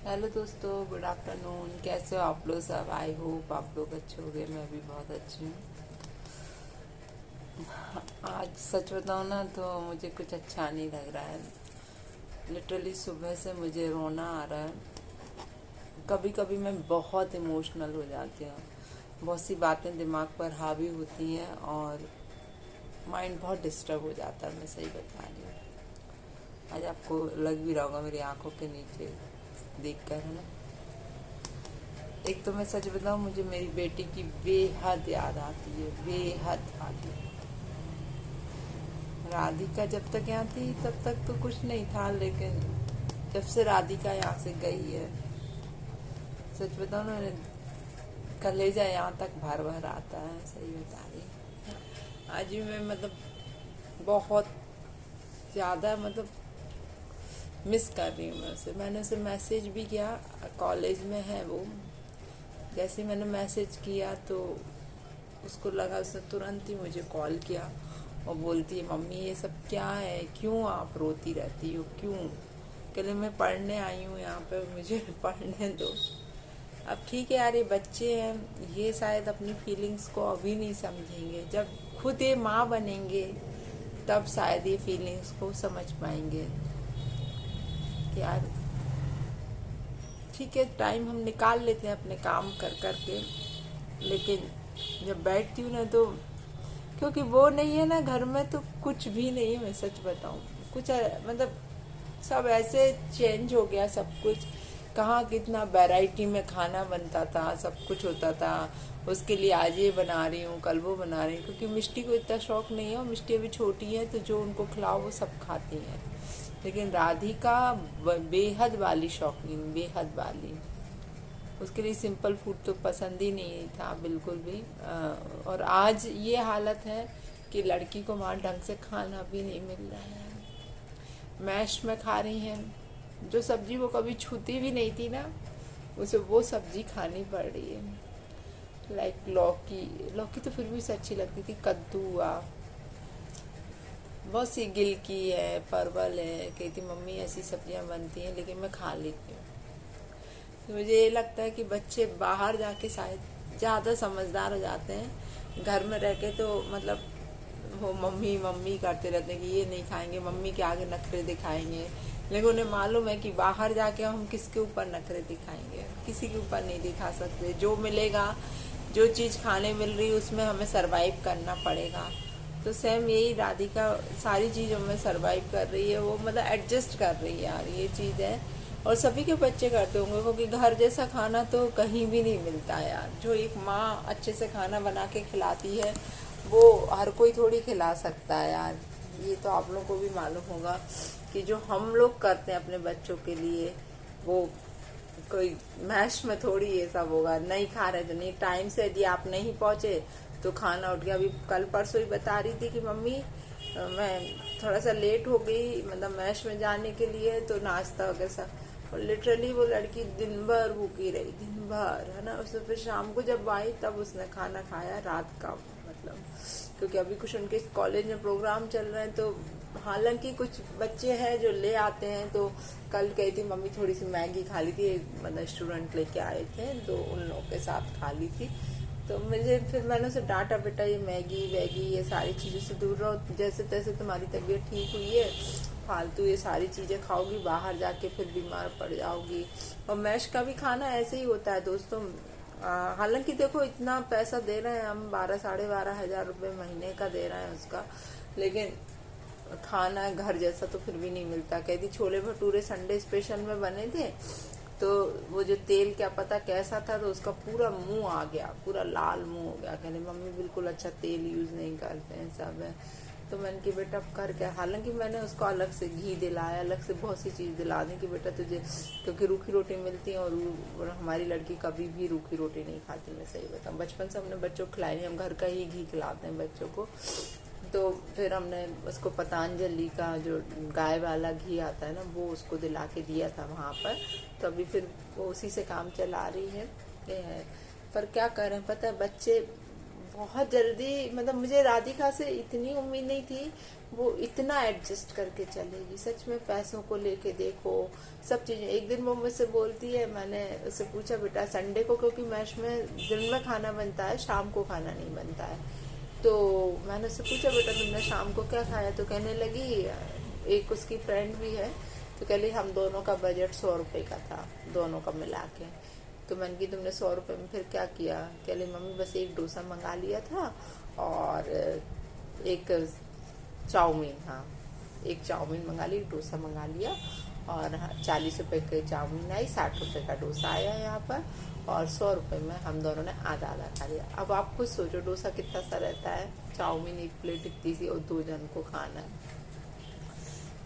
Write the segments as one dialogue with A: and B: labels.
A: Hello दोस्तों, good afternoon. कैसे हो आप लोग सब? आई होप आप लोग अच्छे होंगे। मैं भी बहुत अच्छी हूँ। आज सच बताऊँ ना तो मुझे कुछ अच्छा नहीं लग रहा है। लिटरली सुबह से मुझे रोना आ रहा है। कभी कभी मैं बहुत इमोशनल हो जाती हूँ। बहुत सी बातें दिमाग पर हावी होती हैं और माइंड बहुत डिस्टर्ब हो जाता है। मैं सही बता रही हूँ। आज आपको लग भी रहा होगा मेरी आंखों के नीचे देख कर, है ना। एक तो मैं सच बताऊं, मुझे मेरी बेटी की बेहद याद आती है, बेहद आती है। राधिका जब तक यहाँ थी तब तक तो कुछ नहीं था, लेकिन जब से राधिका यहाँ से गई है, सच बताऊं ना, कलेजा यहाँ तक भर भर आता है। सही बता रही। आज भी मैं बहुत ज़्यादा मिस कर रही हूँ मैं उसे। मैंने उसे मैसेज भी किया, कॉलेज में है वो। जैसे मैंने मैसेज किया तो उसको लगा, उसने तुरंत ही मुझे कॉल किया और बोलती है, मम्मी ये सब क्या है, क्यों आप रोती रहती हो, क्यों? कल मैं पढ़ने आई हूँ यहाँ पे, मुझे पढ़ने दो। अब ठीक है यार, ये बच्चे हैं, ये शायद अपनी फीलिंग्स को अभी नहीं समझेंगे। जब खुद ये माँ बनेंगे तब शायद ये फीलिंग्स को समझ पाएंगे कि यार ठीक है, टाइम हम निकाल लेते हैं अपने काम कर कर के, लेकिन जब बैठती हूँ ना तो, क्योंकि वो नहीं है ना घर में, तो कुछ भी नहीं है। मैं सच बताऊँ, कुछ सब ऐसे चेंज हो गया सब कुछ। कहाँ कितना वैरायटी में खाना बनता था, सब कुछ होता था। उसके लिए आज ये बना रही हूँ, कल वो बना रही हूँ, क्योंकि मिष्टी को इतना शौक नहीं है और मिष्टी अभी छोटी है, तो जो उनको खिलाओ वो सब खाती हैं। लेकिन राधिका बेहद वाली शौकीन, बेहद वाली। उसके लिए सिंपल फूड तो पसंद ही नहीं था बिल्कुल भी। और आज ये हालत है कि लड़की को वहाँ ढंग से खाना भी नहीं मिल रहा है। मैश में खा रही हैं, जो सब्जी वो कभी छूती भी नहीं थी ना, उसे वो सब्जी खानी पड़ रही है। लाइक लौकी, लौकी तो फिर भी उसे अच्छी लगती थी, कद्दू हुआ, बहुत सी गिलकी है, परवल है। कहती मम्मी ऐसी सब्जियां बनती हैं, लेकिन मैं खा लेती हूँ। तो मुझे ये लगता है कि बच्चे बाहर जाके शायद ज़्यादा समझदार हो जाते हैं। घर में रह के तो वो मम्मी मम्मी करते रहते हैं कि ये नहीं खाएंगे, मम्मी के आगे नखरे दिखाएंगे। लेकिन उन्हें मालूम है कि बाहर जाके हम किसके ऊपर नखरे दिखाएंगे, किसी के ऊपर नहीं दिखा सकते। जो मिलेगा, जो चीज़ खाने मिल रही है, उसमें हमें सरवाइव करना पड़ेगा। तो सेम यही राधिका सारी चीज़ों में सरवाइव कर रही है। वो एडजस्ट कर रही है यार, ये चीज़ है। और सभी के बच्चे करते होंगे, क्योंकि घर जैसा खाना तो कहीं भी नहीं मिलता है यार। जो एक माँ अच्छे से खाना बना के खिलाती है, वो हर कोई थोड़ी खिला सकता है यार। ये तो आप लोगों को भी मालूम होगा कि जो हम लोग करते हैं अपने बच्चों के लिए, वो कोई मैश में थोड़ी ये सब होगा। नहीं खा रहे तो नहीं, टाइम से यदि आप नहीं पहुंचे तो खाना उठ गया। अभी कल परसों ही बता रही थी कि मम्मी मैं थोड़ा सा लेट हो गई, मैश में जाने के लिए, तो नाश्ता वगैरह सब। और लिटरली वो लड़की दिन भर भूखी रही, दिन भर, है ना। उसने फिर शाम को जब आई तब उसने खाना खाया, रात का। क्योंकि अभी कुछ उनके कॉलेज में प्रोग्राम चल रहे हैं, तो हालांकि कुछ बच्चे हैं जो ले आते हैं। तो कल कही थी मम्मी थोड़ी सी मैगी खा ली थी, स्टूडेंट लेके आए थे, तो उन लोगों के साथ खा ली थी। तो फिर मैंने उसे डांटा, बेटा ये मैगी वैगी ये सारी चीज़ों से दूर रहो, जैसे तैसे तुम्हारी तबीयत ठीक हुई है, फालतू ये सारी चीज़ें खाओगी, बाहर जाके फिर बीमार पड़ जाओगी। और मैश का भी खाना ऐसे ही होता है दोस्तों। हालांकि देखो, इतना पैसा दे रहे हैं हम, 12-12.5 हजार रुपये महीने का दे रहे हैं उसका, लेकिन खाना घर जैसा तो फिर भी नहीं मिलता। कहती छोले भटूरे संडे स्पेशल में बने थे, तो वो जो तेल क्या पता कैसा था, तो उसका पूरा मुंह आ गया, पूरा लाल मुंह हो गया। कहने मम्मी बिल्कुल अच्छा तेल यूज नहीं करते हैं, सब है। तो मैंने कि बेटा कर क्या, हालांकि मैंने उसको अलग से घी दिलाया, अलग से बहुत सी चीज़ दिला दी कि बेटा तुझे, क्योंकि रूखी रोटी मिलती है और हमारी लड़की कभी भी रूखी रोटी नहीं खाती। मैं सही बताऊँ, बचपन से हमने बच्चों को खिलाई नहीं, हम घर का ही घी खिलाते हैं बच्चों को। तो फिर हमने उसको पतंजलि का जो गाय वाला घी आता है ना, वो उसको दिला के दिया था वहाँ पर। तो अभी फिर वो उसी से काम चला रही है। ये है, पर क्या करें, पता है बच्चे बहुत जल्दी, मतलब मुझे राधिका से इतनी उम्मीद नहीं थी वो इतना एडजस्ट करके चलेगी। सच में पैसों को लेके देखो, सब चीजें। एक दिन वो मुझसे बोलती है, मैंने उससे पूछा बेटा संडे को, क्योंकि मैच में दिन में खाना बनता है, शाम को खाना नहीं बनता है, तो मैंने उससे पूछा बेटा तुमने शाम को क्या खाया, तो कहने लगी, एक उसकी फ्रेंड भी है, तो कह ली हम दोनों का बजट 100 रुपये का था, दोनों का मिला के। तो मैंने की तुमने 100 रुपये में फिर क्या किया, कह ली मम्मी बस एक डोसा मंगा लिया था और एक चाउमीन, हाँ एक चाउमीन मंगा ली, डोसा मंगा लिया, और 40 रुपये के चाउमीन आई, 60 रुपये का डोसा आया यहाँ पर, और 100 रुपये में हम दोनों ने आधा आधा खा लिया। अब आप खुद सोचो डोसा कितना सा रहता है, चाउमीन एक प्लेट इतनी सी और 2 जन को खाना है।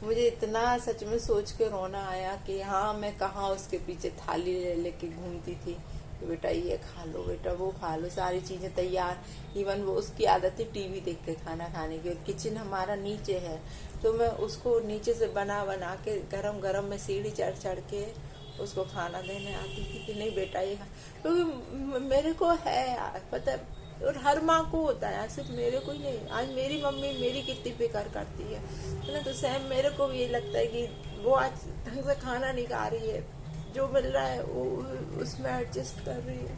A: मुझे इतना सच में सोच के रोना आया कि हाँ मैं कहाँ उसके पीछे थाली ले लेके घूमती थी कि बेटा ये खा लो, बेटा वो खा लो, सारी चीजें तैयार। इवन वो उसकी आदत है टीवी देख के खाना खाने की, और किचन हमारा नीचे है, तो मैं उसको नीचे से बना बना के गरम गरम में सीढ़ी चढ़ चढ़ के उसको खाना देने आती थी कि नहीं बेटा ये खा, क्योंकि मेरे को है यार पता, और हर माँ को होता है, सिर्फ मेरे को ही नहीं। आज मेरी मम्मी मेरी कितनी फिक्र करती है ना, तो सेम मेरे को भी ये लगता है कि वो आज ढंग से खाना नहीं खा रही है, जो मिल रहा है वो उसमें एडजस्ट कर रही है।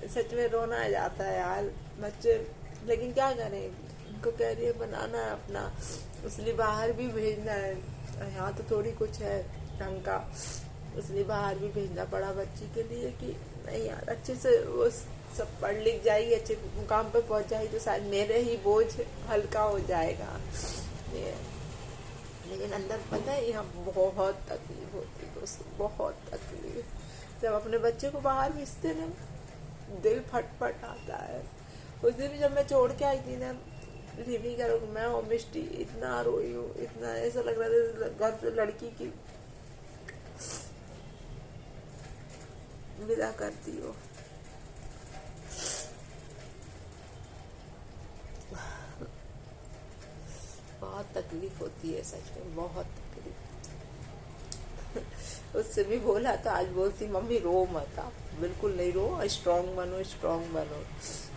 A: सच में रोना आ जाता है यार बच्चे, लेकिन क्या करें, उनको कैरियर बनाना है अपना, इसलिए बाहर भी भेजना है। यहाँ तो थोड़ी कुछ है ढंग का, इसलिए बाहर भी भेजना पड़ा बच्ची के लिए कि नहीं यार अच्छे से वो सब पढ़ लिख जाएगी, अच्छे मुकाम पे पहुंच जाएगी, तो शायद मेरे ही बोझ हल्का हो जाएगा ये। लेकिन अंदर पता है यहाँ बहुत तकलीफ होती है दोस्तों, बहुत तकलीफ। जब अपने बच्चे को बाहर भेजते ना दिल फटफट आता है। उस दिन जब मैं छोड़ के आई थी ना रिमी करो, मैं और मिष्टी इतना रोई हूँ, इतना ऐसा लग रहा था घर से लड़की की विदा करती हो। बहुत तकलीफ होती है सच में, बहुत तकलीफ। उससे भी बोला तो आज बोलती मम्मी रो मत, आप बिल्कुल नहीं रो, स्ट्रांग बनो स्ट्रांग बनो।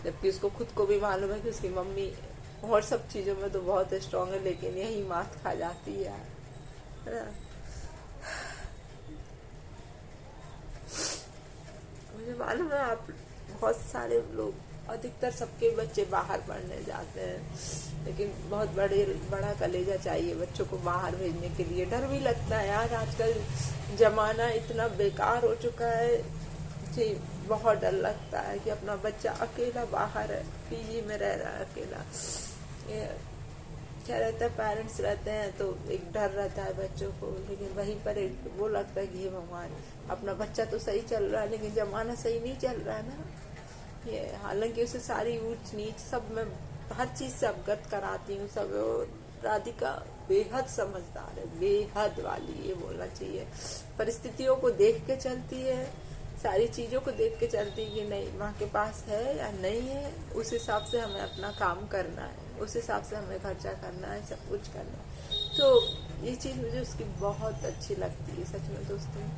A: जबकि उसको खुद को भी मालूम है कि उसकी मम्मी और सब चीजों में तो बहुत स्ट्रांग है, लेकिन यही मात खा जाती है ना। मुझे मालूम है आप बहुत सारे लोग, अधिकतर सबके बच्चे बाहर पढ़ने जाते हैं, लेकिन बहुत बड़ा कलेजा चाहिए बच्चों को बाहर भेजने के लिए। डर भी लगता है यार, आजकल जमाना इतना बेकार हो चुका है जी, बहुत डर लगता है कि अपना बच्चा अकेला बाहर है, पीजी में रह रहा है अकेला। ये क्या रहता है, पेरेंट्स रहते हैं तो एक डर रहता है बच्चों को, लेकिन वहीं पर एक वो लगता है कि हे भगवान अपना बच्चा तो सही चल रहा है, लेकिन जमाना सही नहीं चल रहा है ना। ये हालांकि उसे सारी ऊंच नीच सब मैं हर चीज से अवगत कराती हूँ सब। राधिका बेहद समझदार है, बेहद वाली ये बोलना चाहिए, परिस्थितियों को देख के चलती है, सारी चीजों को देख के चलती है कि नहीं माँ के पास है या नहीं है, उस हिसाब से हमें अपना काम करना है, उस हिसाब से हमें खर्चा करना है, सब कुछ करना है। तो ये चीज मुझे उसकी बहुत अच्छी लगती है सच में दोस्तों।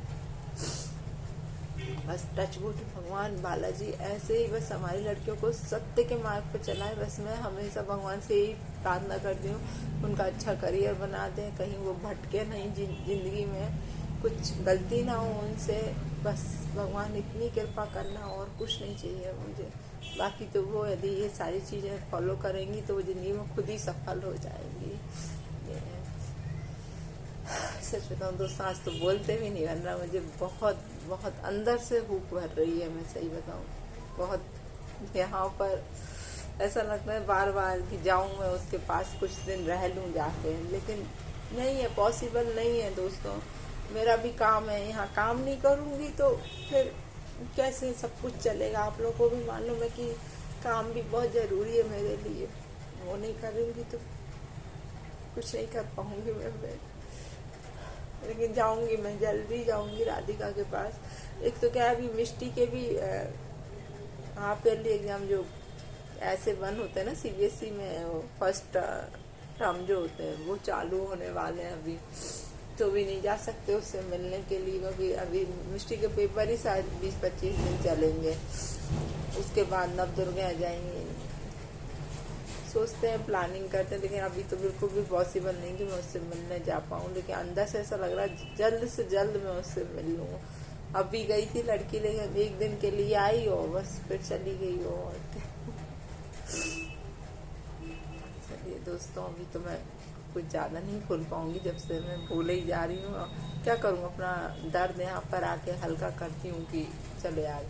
A: बस टचवुड भगवान बालाजी ऐसे ही बस हमारी लड़कियों को सत्य के मार्ग पर चलाए। बस मैं हमेशा भगवान से ही प्रार्थना करती हूँ उनका अच्छा करियर बना दें, कहीं वो भटके नहीं जिंदगी में, कुछ गलती ना हो उनसे। बस भगवान इतनी कृपा करना, और कुछ नहीं चाहिए मुझे। बाकी तो वो यदि ये सारी चीजें फॉलो करेंगी तो वो जिंदगी में खुद ही सफल हो जाएंगी। सच बताऊं दोस्तों, आज तो बोलते भी नहीं बन रहा, मुझे बहुत बहुत अंदर से भूख भर रही है, मैं सही बताऊं। बहुत यहाँ पर ऐसा लगता है बार बार कि जाऊं मैं उसके पास, कुछ दिन रह लूं जाके, लेकिन नहीं है, पॉसिबल नहीं है दोस्तों। मेरा भी काम है, यहाँ काम नहीं करूंगी तो फिर कैसे सब कुछ चलेगा। आप लोगों को भी मालूम है कि काम भी बहुत जरूरी है मेरे लिए, वो नहीं करूंगी तो कुछ नहीं कर पाऊंगी मैं। लेकिन जाऊंगी, मैं जल्दी जाऊंगी राधिका के पास। एक तो क्या अभी मिष्टी के भी हाफ ईयरली एग्जाम जो ऐसे वन होते हैं ना सीबीएसई में, वो फर्स्ट टर्म जो होते हैं वो चालू होने वाले हैं अभी। तो भी नहीं जा सकते उससे मिलने के लिए, क्योंकि अभी मिष्टी के पेपर ही शायद 20-25 दिन चलेंगे, उसके बाद नवदुर्गा आ जाएंगे। सोचते हैं, प्लानिंग करते हैं, लेकिन अभी तो बिल्कुल भी पॉसिबल नहीं कि मैं उससे मिलने जा पाऊँ। लेकिन अंदर से ऐसा लग रहा है जल्द से जल्द मैं उससे मिल लूँ। अभी गई थी लड़की, लेकिन 1 दिन के लिए आई हो, बस फिर चली गई हो। चलिए दोस्तों, अभी तो मैं कुछ ज़्यादा नहीं भूल पाऊंगी, जब से मैं भूले ही जा रही हूँ। क्या करूँ, अपना दर्द यहाँ पर आके हल्का करती हूँ कि चलो यार,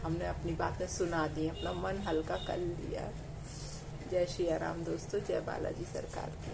A: हमने अपनी बातें सुना दी, अपना मन हल्का कर लिया। जय श्री राम दोस्तों, जय बालाजी सरकार की।